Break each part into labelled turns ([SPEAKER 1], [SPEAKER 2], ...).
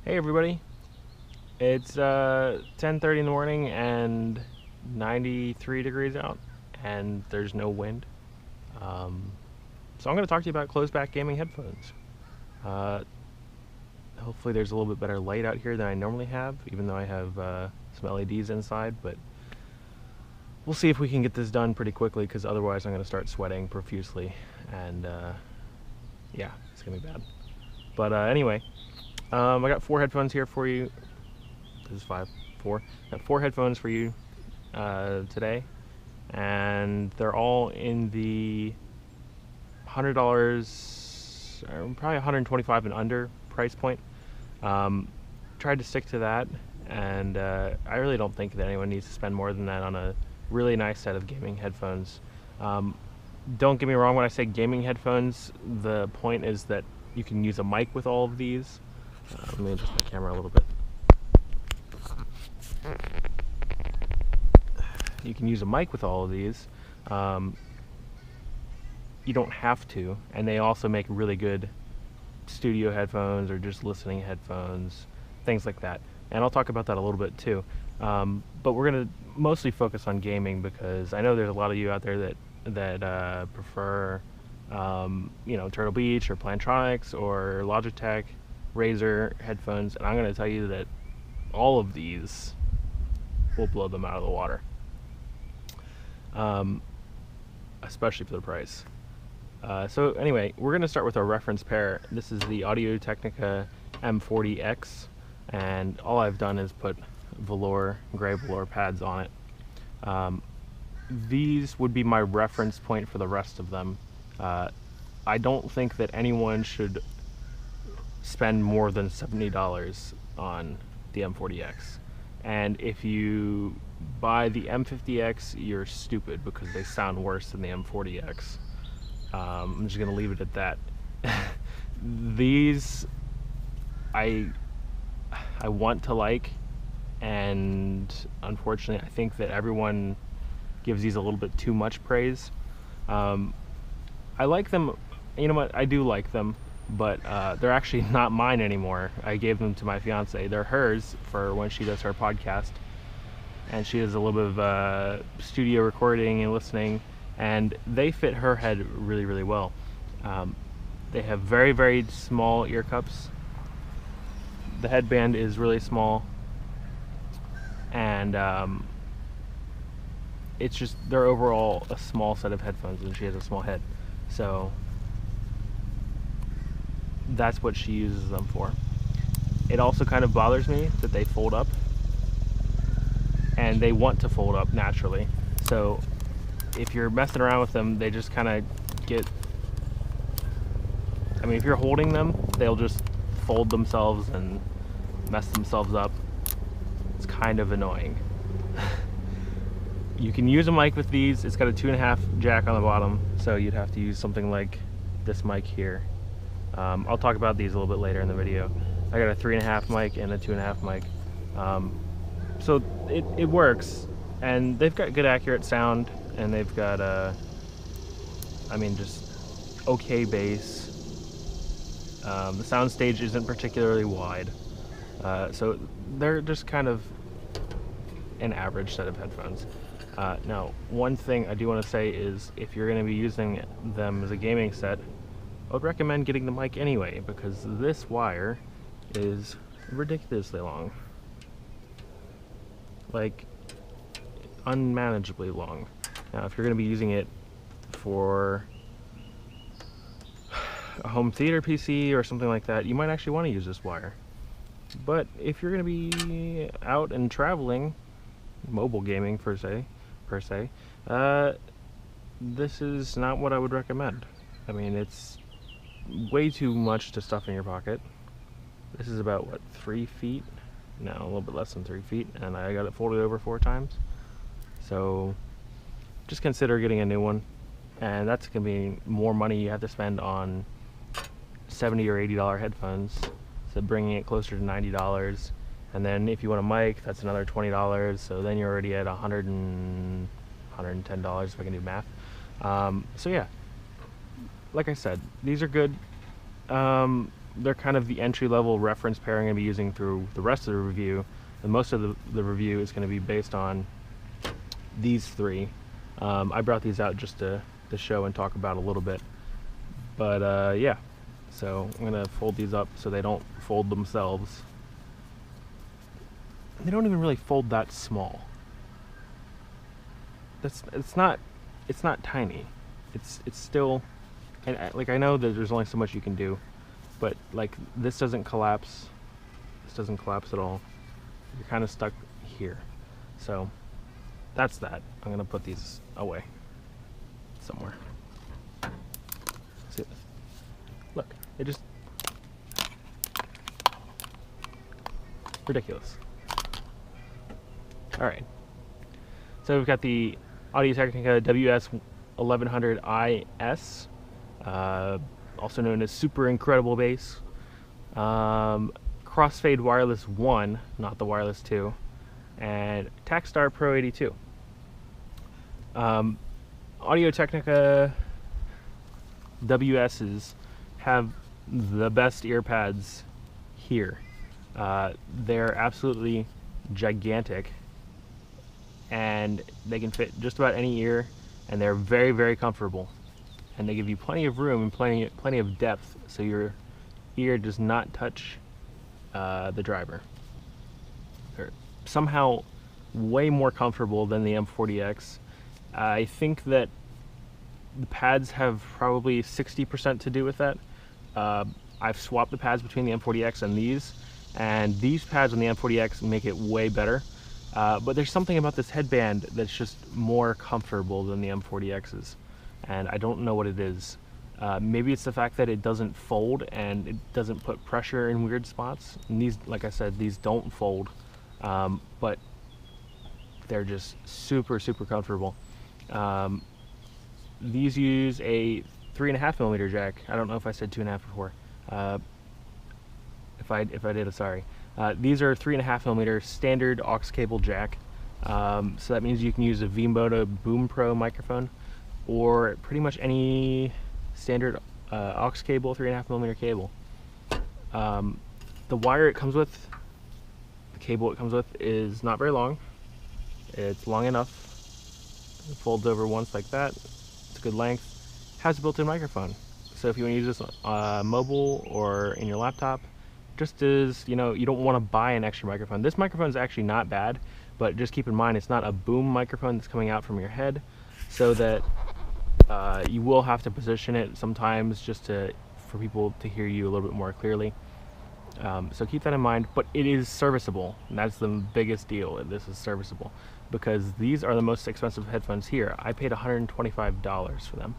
[SPEAKER 1] Hey everybody, it's 10:30 in the morning and 93 degrees out and there's no wind. So I'm going to talk to you about closed back gaming headphones. Hopefully there's a little bit better light out here than I normally have, even though I have some LEDs inside, but we'll see if we can get this done pretty quickly, because otherwise I'm going to start sweating profusely and yeah, it's going to be bad. But anyway, I got 4 headphones here for you. This is 5, 4. I got 4 headphones for you today, and they're all in the $100, or probably $125 and under price point. Tried to stick to that, and I really don't think that anyone needs to spend more than that on a really nice set of gaming headphones. Don't get me wrong, when I say gaming headphones, the point is that you can use a mic with all of these. Let me adjust my camera a little bit. You can use a mic with all of these. You don't have to, and they also make really good studio headphones or just listening headphones, things like that. And I'll talk about that a little bit too. But we're going to mostly focus on gaming, because I know there's a lot of you out there that prefer Turtle Beach or Plantronics or Logitech Razer headphones, and I'm going to tell you that all of these will blow them out of the water, especially for the price. So anyway, we're going to start with our reference pair. This is the Audio-Technica M40x, and all I've done is put gray velour pads on it. These would be my reference point for the rest of them. I don't think that anyone should spend more than $70 on the M40x. And if you buy the M50x, you're stupid, because they sound worse than the M40x. I'm just going to leave it at that. These I want to like, and unfortunately I think that everyone gives these a little bit too much praise. I like them, you know what, I do like them, but they're actually not mine anymore. I gave them to my fiance. They're hers for when she does her podcast, and she does a little bit of studio recording and listening, and they fit her head really, really well. They have very, very small ear cups. The headband is really small, and it's just, they're overall a small set of headphones, and she has a small head, so that's what she uses them for. It also kind of bothers me that they fold up, and they want to fold up naturally, so if you're messing around with them, they just kind of get, I mean, if you're holding them, they'll just fold themselves and mess themselves up. It's kind of annoying. You can use a mic with these. It's got a 2.5 jack on the bottom, so you'd have to use something like this mic here. I'll talk about these a little bit later in the video. I got a 3.5 mic and a 2.5 mic. So it works, and they've got good accurate sound, and they've got just okay bass. The sound stage isn't particularly wide, so they're just kind of an average set of headphones. Now, one thing I do want to say is, if you're going to be using them as a gaming set, I would recommend getting the mic anyway, because this wire is ridiculously long. Like, unmanageably long. Now, if you're going to be using it for a home theater PC or something like that, you might actually want to use this wire. But if you're going to be out and traveling, mobile gaming per se, this is not what I would recommend. I mean, it's way too much to stuff in your pocket. This is about, what, 3 feet? No, a little bit less than 3 feet, and I got it folded over 4 times. So just consider getting a new one, and that's going to be more money you have to spend on $70 or $80 headphones, so bringing it closer to $90. And then if you want a mic, that's another $20, so then you're already at $110 if I can do math. So yeah, like I said, these are good. they're kind of the entry-level reference pair I'm going to be using through the rest of the review, and most of the review is going to be based on these three. I brought these out just to show and talk about a little bit, but yeah, so I'm going to fold these up so they don't fold themselves. They don't even really fold that small. It's not tiny. It's still, and I know that there's only so much you can do, but like this doesn't collapse. This doesn't collapse at all. You're kind of stuck here. So that's that. I'm gonna put these away somewhere. See this? Look, it just ridiculous. All right. So we've got the Audio-Technica WS1100iS, also known as Super Incredible Bass. Crossfade Wireless 1, not the Wireless 2, and Takstar Pro 82. Audio-Technica WS's have the best ear pads here. They're absolutely gigantic, and they can fit just about any ear, and they're very, very comfortable, and they give you plenty of room and plenty of depth, so your ear does not touch the driver. They're somehow way more comfortable than the M40x. I think that the pads have probably 60% to do with that. I've swapped the pads between the M40x and these pads on the M40x make it way better. But there's something about this headband that's just more comfortable than the M40x's, and I don't know what it is. Maybe it's the fact that it doesn't fold and it doesn't put pressure in weird spots. And these, like I said, these don't fold, but they're just super, super comfortable. These use a 3.5mm jack. I don't know if I said 2.5 before. If I did, sorry. These are 3.5mm standard aux cable jack. So that means you can use a V-Moda Boom Pro microphone, or pretty much any standard aux cable, 3.5mm cable. The wire it comes with, the cable it comes with, is not very long. It's long enough. It folds over once like that. It's a good length. Has a built-in microphone. So if you want to use this mobile or in your laptop, just as, you know, you don't want to buy an extra microphone. This microphone is actually not bad, but just keep in mind it's not a boom microphone that's coming out from your head, so that you will have to position it sometimes just for people to hear you a little bit more clearly. So keep that in mind, but it is serviceable, and that's the biggest deal. This is serviceable, because these are the most expensive headphones here. I paid $125 for them.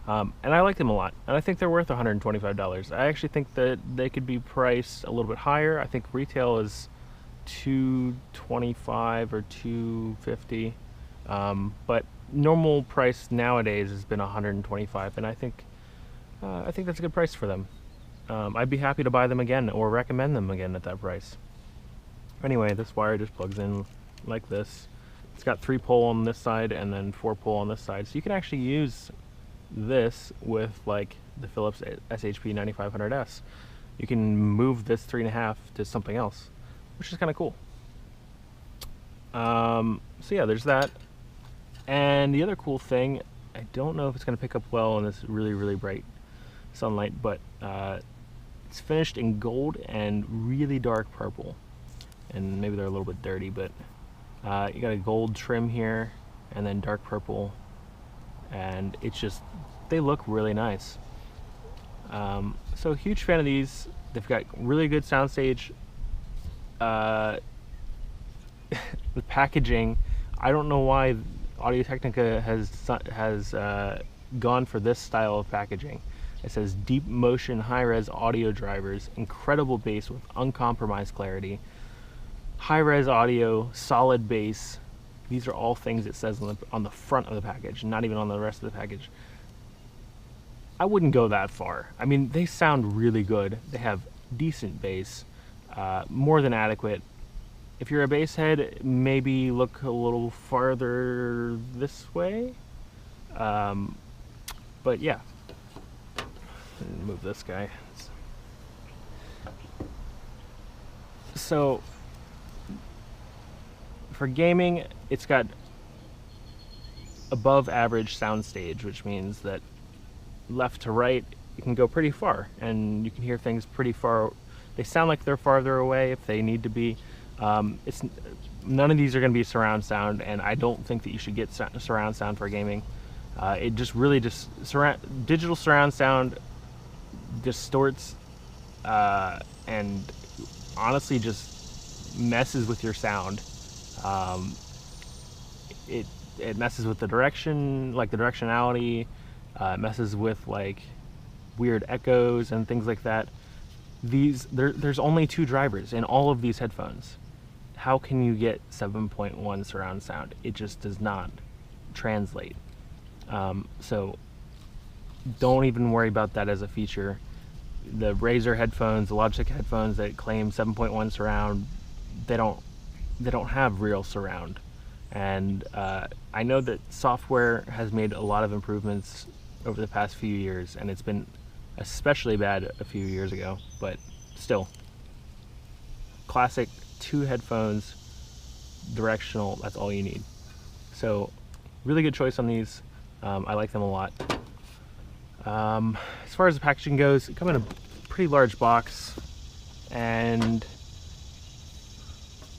[SPEAKER 1] And I like them a lot, and I think they're worth $125. I actually think that they could be priced a little bit higher. I think retail is $225 or $250, but normal price nowadays has been $125, and I think that's a good price for them. I'd be happy to buy them again or recommend them again at that price. Anyway, this wire just plugs in like this. It's got 3-pole on this side and then 4-pole on this side, so you can actually use this with like the Philips SHP 9500S. You can move this 3.5 to something else, which is kind of cool. So yeah, there's that. And the other cool thing, I don't know if it's going to pick up well in this really, really bright sunlight, but it's finished in gold and really dark purple, and maybe they're a little bit dirty, but you got a gold trim here and then dark purple, and it's just, they look really nice. So huge fan of these. They've got really good soundstage. The packaging, I don't know why Audio-Technica has gone for this style of packaging. It says deep motion high-res audio drivers, incredible bass with uncompromised clarity, high-res audio, solid bass. These are all things it says on the front of the package, not even on the rest of the package. I wouldn't go that far. I mean, they sound really good. They have decent bass, more than adequate. If you're a bass head, maybe look a little farther this way. But yeah, move this guy. So for gaming, it's got above average sound stage, which means that left to right, you can go pretty far, and you can hear things pretty far. They sound like they're farther away if they need to be. None of these are going to be surround sound, and I don't think that you should get surround sound for gaming. It just really digital surround sound distorts and honestly just messes with your sound. It messes with the direction, like the directionality. It messes with like weird echoes and things like that. There's only 2 drivers in all of these headphones. How can you get 7.1 surround sound? It just does not translate. So don't even worry about that as a feature. The Razer headphones, the Logitech headphones that claim 7.1 surround, they don't have real surround. And I know that software has made a lot of improvements over the past few years, and it's been especially bad a few years ago, but still, classic 2 headphones, directional, that's all you need. So really good choice on these. I like them a lot. As far as the packaging goes, it comes in a pretty large box, and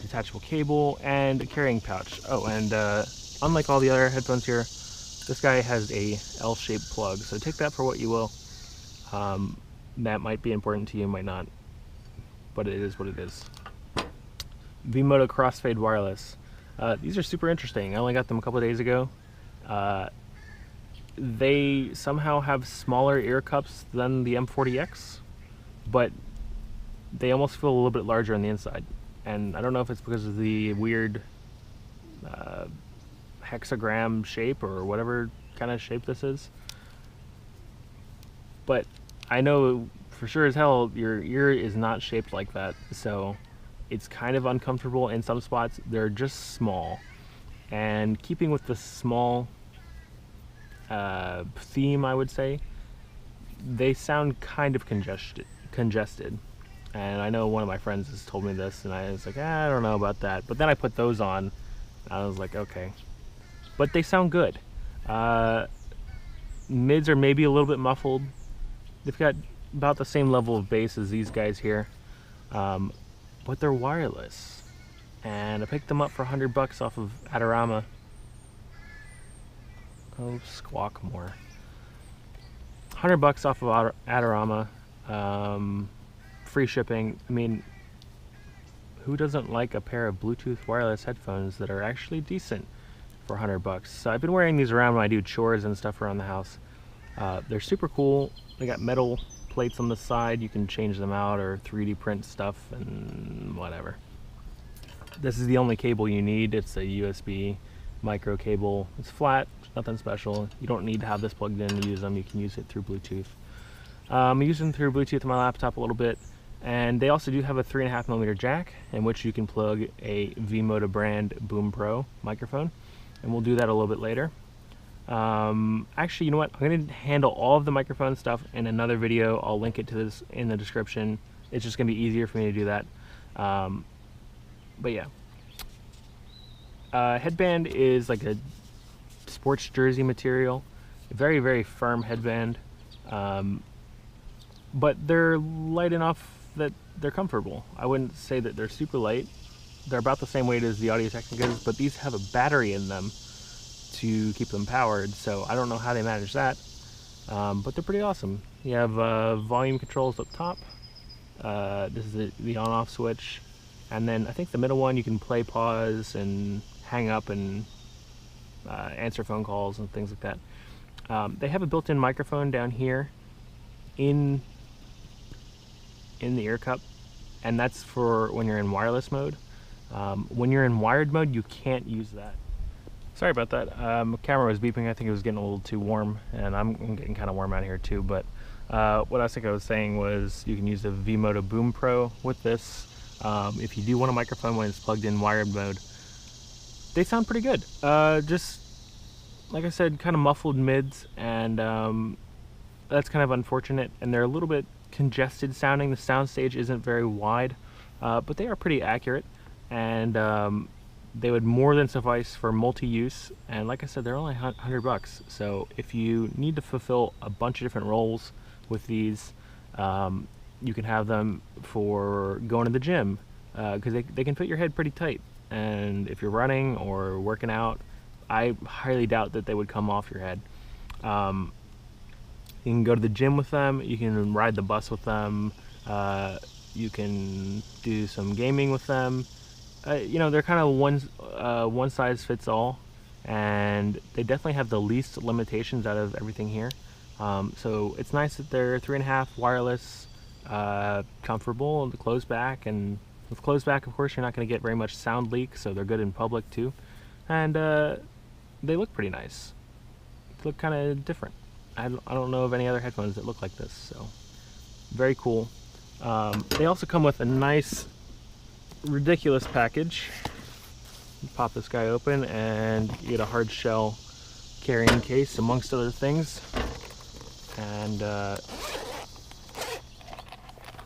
[SPEAKER 1] detachable cable and a carrying pouch. Oh, and unlike all the other headphones here, this guy has a L-shaped plug, so take that for what you will. That might be important to you, might not, but it is what it is. V-Moda Crossfade wireless. These are super interesting. I only got them a couple of days ago. They somehow have smaller ear cups than the M40x, but they almost feel a little bit larger on the inside. And I don't know if it's because of the weird hexagram shape or whatever kind of shape this is, but I know for sure as hell your ear is not shaped like that, so it's kind of uncomfortable in some spots. They're just small, and keeping with the small theme, I would say, they sound kind of congested. And I know one of my friends has told me this, and I was like, I don't know about that. But then I put those on, and I was like, okay. But they sound good. Mids are maybe a little bit muffled. They've got about the same level of bass as these guys here, but they're wireless. And I picked them up for $100 off of Adorama. Oh, squawk more. $100 off of Adorama. Free shipping. I mean, who doesn't like a pair of Bluetooth wireless headphones that are actually decent for $100? So I've been wearing these around when I do chores and stuff around the house. They're super cool. They got metal plates on the side. You can change them out or 3D print stuff and whatever. This is the only cable you need. It's a USB micro cable. It's flat, nothing special. You don't need to have this plugged in to use them. You can use it through Bluetooth. I'm using through Bluetooth on my laptop a little bit, and they also do have a 3.5mm jack in which you can plug a V-Moda brand Boom Pro microphone, and we'll do that a little bit later. Actually, you know what? I'm going to handle all of the microphone stuff in another video. I'll link it to this in the description. It's just going to be easier for me to do that. But yeah. Headband is like a sports jersey material. A very, very firm headband. But they're light enough that they're comfortable. I wouldn't say that they're super light. They're about the same weight as the Audio-Technicas, but these have a battery in them to keep them powered, so I don't know how they manage that. But they're pretty awesome. You have volume controls up top. This is the on-off switch. And then I think the middle one you can play, pause, and hang up and answer phone calls and things like that. They have a built-in microphone down here in the ear cup, and that's for when you're in wireless mode. When you're in wired mode, you can't use that. Sorry about that. My camera was beeping. I think it was getting a little too warm, and I'm getting kind of warm out here too. But what I was saying was you can use the V-Moda Boom Pro with this. If you do want a microphone when it's plugged in wired mode, they sound pretty good. Just like I said, kind of muffled mids, and that's kind of unfortunate. And they're a little bit congested sounding. The sound stage isn't very wide. but they are pretty accurate, and they would more than suffice for multi-use. And like I said, they're only $100, so if you need to fulfill a bunch of different roles with these, you can have them for going to the gym, because they can fit your head pretty tight. And if you're running or working out, I highly doubt that they would come off your head. You can go to the gym with them, you can ride the bus with them, you can do some gaming with them. You know, they're kind of one size fits all, and they definitely have the least limitations out of everything here. So it's nice that they're 3.5 wireless, comfortable, and closed back, and with closed back, of course, you're not going to get very much sound leak, so they're good in public too. And they look pretty nice. They look kind of different. I don't know of any other headphones that look like this, so very cool. They also come with a nice, ridiculous package. You pop this guy open and you get a hard shell carrying case, amongst other things. And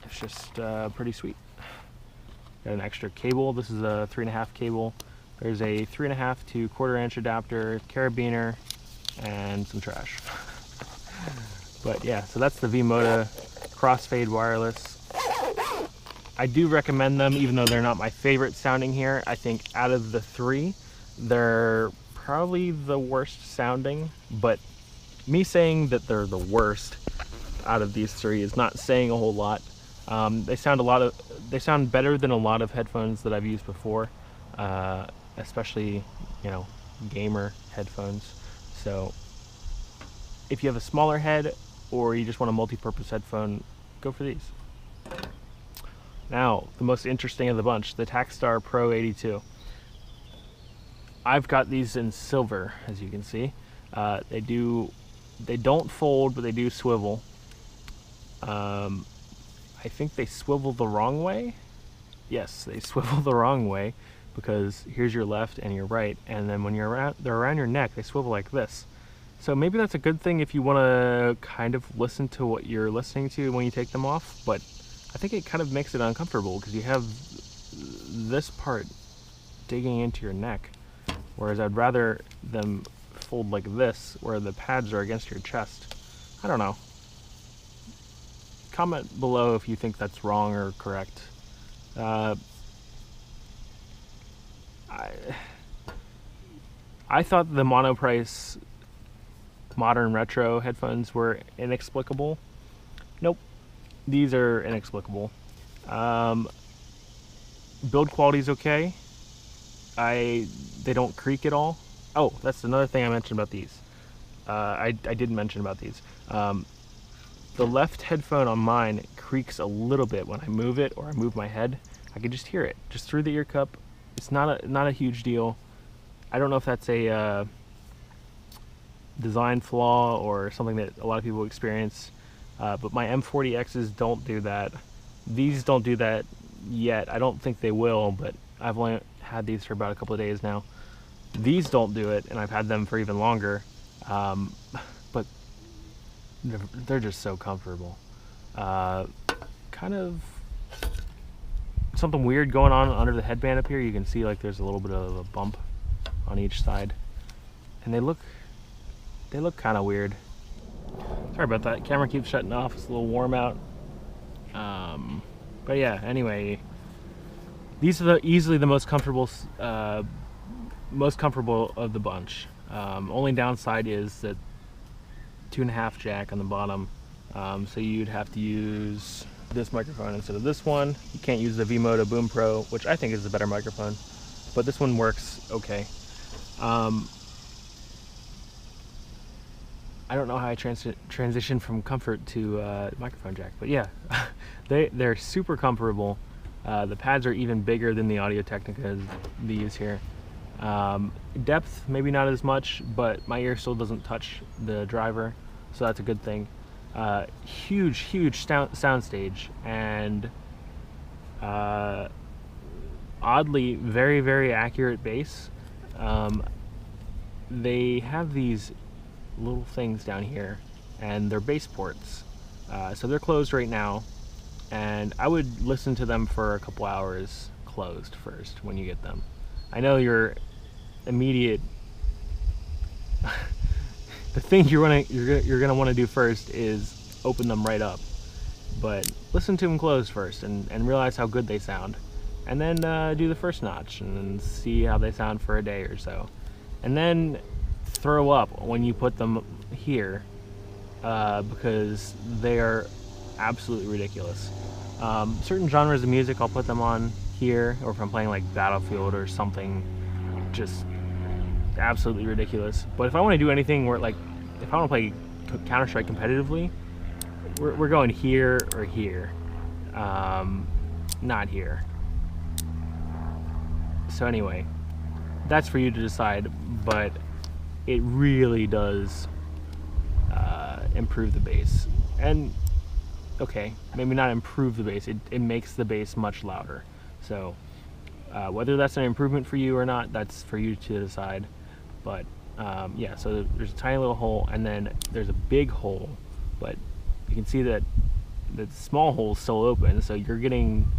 [SPEAKER 1] it's just pretty sweet. Got an extra cable. This is a 3.5 cable. There's a 3.5 to 1/4 inch adapter, carabiner, and some trash. But yeah, so that's the V-Moda Crossfade wireless. I do recommend them, even though they're not my favorite sounding here. I think out of the three, they're probably the worst sounding, but me saying that they're the worst out of these three is not saying a whole lot. They sound better than a lot of headphones that I've used before, especially, you know, gamer headphones. So if you have a smaller head or you just want a multi-purpose headphone, go for these. Now, the most interesting of the bunch, the Takstar Pro 82. I've got these in silver, as you can see. They don't fold, but they do swivel. I think they swivel the wrong way. Yes, they swivel the wrong way, because here's your left and your right, and then when they're around your neck, they swivel like this. So maybe that's a good thing if you want to kind of listen to what you're listening to when you take them off, but I think it kind of makes it uncomfortable because you have this part digging into your neck, whereas I'd rather them fold like this, where the pads are against your chest. I don't know. Comment below if you think that's wrong or correct. I thought the Monoprice modern retro headphones were inexplicable. Nope, these are inexplicable. Build quality's okay. They don't creak at all. Oh, that's another thing I mentioned about these. I didn't mention about these. The left headphone on mine creaks a little bit when I move it or I move my head. I can just hear it, just through the ear cup. It's not a huge deal. I don't know if that's a design flaw or something that a lot of people experience, but my M40Xs don't do that. These don't do that yet. I don't think they will, but I've only had these for about a couple of days now. These don't do it, and I've had them for even longer, but they're just so comfortable. Kind of something weird going on under the headband up here. You can see like there's a little bit of a bump on each side, and they look kind of weird. Sorry about that. Camera keeps shutting off. It's a little warm out. But yeah, anyway, these are easily the most comfortable of the bunch. Only downside is that 2.5 jack on the bottom, so you'd have to use this microphone instead of this one. You can't use the V-Moda Boom Pro, which I think is the better microphone, but this one works okay. I don't know how I transition from comfort to microphone jack, but yeah, they're super comfortable. The pads are even bigger than the Audio-Technica these here. Depth, maybe not as much, but my ear still doesn't touch the driver, so that's a good thing. Huge sound stage, and oddly very accurate bass. They have these little things down here, and they're bass ports, so they're closed right now, and I would listen to them for a couple hours closed first when you get them. I know your immediate the thing you're gonna want to do first is open them right up, but listen to them closed first and realize how good they sound, and then do the first notch and then see how they sound for a day or so, and then throw up when you put them here, because they are absolutely ridiculous. Certain genres of music I'll put them on here, or if I'm playing like Battlefield or something just absolutely ridiculous. But if I want to do anything where, like, if I want to play Counter-Strike competitively, we're going here or here, not here. So anyway, that's for you to decide, but it really does improve the bass. And okay, maybe not improve the bass, it makes the bass much louder. So whether that's an improvement for you or not, that's for you to decide. But yeah, so there's a tiny little hole, and then there's a big hole, but you can see that the small hole is still open, so you're getting,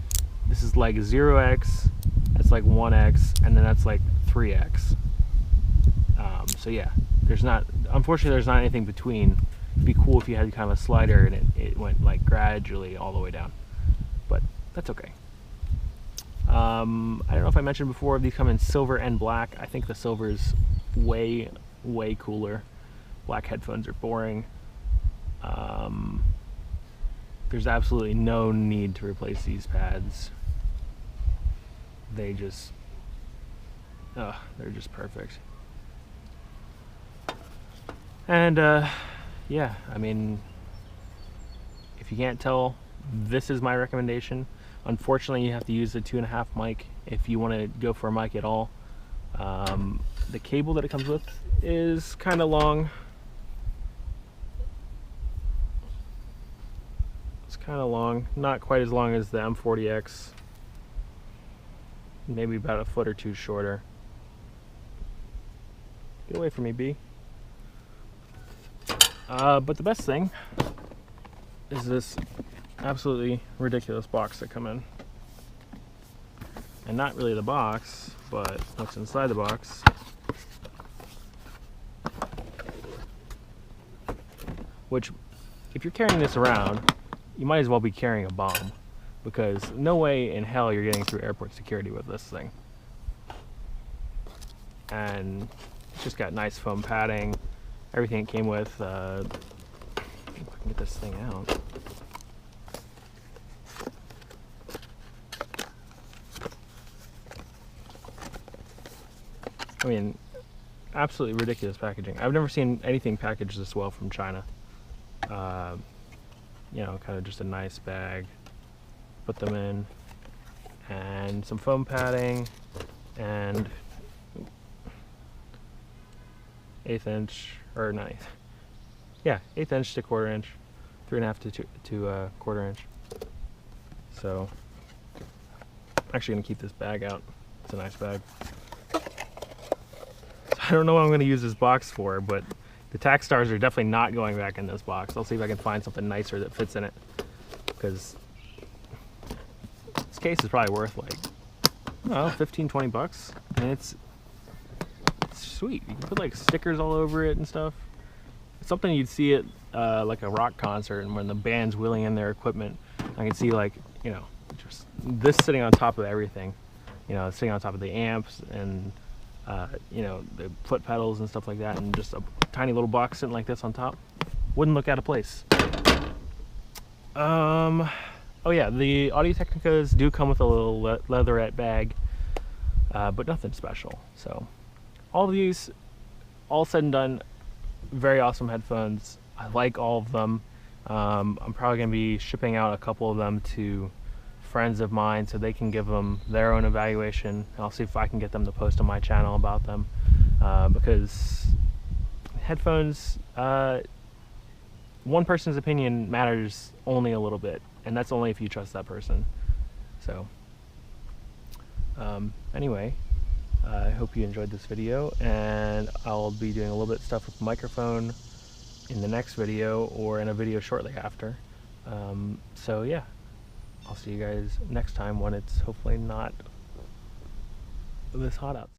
[SPEAKER 1] this is like 0x, that's like 1x, and then that's like 3x. So yeah, unfortunately there's not anything between. It'd be cool if you had kind of a slider and it went like gradually all the way down, but that's okay. I don't know if I mentioned before, these come in silver and black. I think the silver is way cooler. Black headphones are boring. There's absolutely no need to replace these pads. They're just perfect. And yeah, I mean, if you can't tell, this is my recommendation. Unfortunately, you have to use the 2.5 mic if you want to go for a mic at all. The cable that it comes with is kind of long. It's kind of long, not quite as long as the M40x. Maybe about a foot or two shorter. Get away from me, B. But the best thing is this absolutely ridiculous box that come in. And not really the box, but what's inside the box. Which, if you're carrying this around, you might as well be carrying a bomb, because no way in hell you're getting through airport security with this thing. And it's just got nice foam padding, everything it came with. If I can get this thing out. I mean, absolutely ridiculous packaging. I've never seen anything packaged this well from China. You know, kind of just a nice bag. Put them in, and some foam padding, and 1/8 inch, or not 1/8, yeah, 1/8 inch to 1/4 inch, 3.5 to 1/4 inch. So I'm actually gonna keep this bag out. It's a nice bag. So I don't know what I'm gonna use this box for, but the Takstars are definitely not going back in this box. I'll see if I can find something nicer that fits in it, because this case is probably worth like, I don't know, 15-20 bucks. I mean, it's sweet. You can put like stickers all over it and stuff. It's something you'd see at like a rock concert, and when the band's wheeling in their equipment, I can see, like, you know, just this sitting on top of everything. You know, sitting on top of the amps and you know, the foot pedals and stuff like that, and just a tiny little box sitting like this on top. Wouldn't look out of place. Oh yeah, the Audio-Technicas do come with a little leatherette bag, but nothing special. So all of these, all said and done, very awesome headphones. I like all of them. I'm probably going to be shipping out a couple of them to friends of mine so they can give them their own evaluation. I'll see if I can get them to post on my channel about them, because headphones, one person's opinion matters only a little bit, and that's only if you trust that person. So anyway, I hope you enjoyed this video, and I'll be doing a little bit of stuff with the microphone in the next video, or in a video shortly after. So yeah, I'll see you guys next time when it's hopefully not this hot out.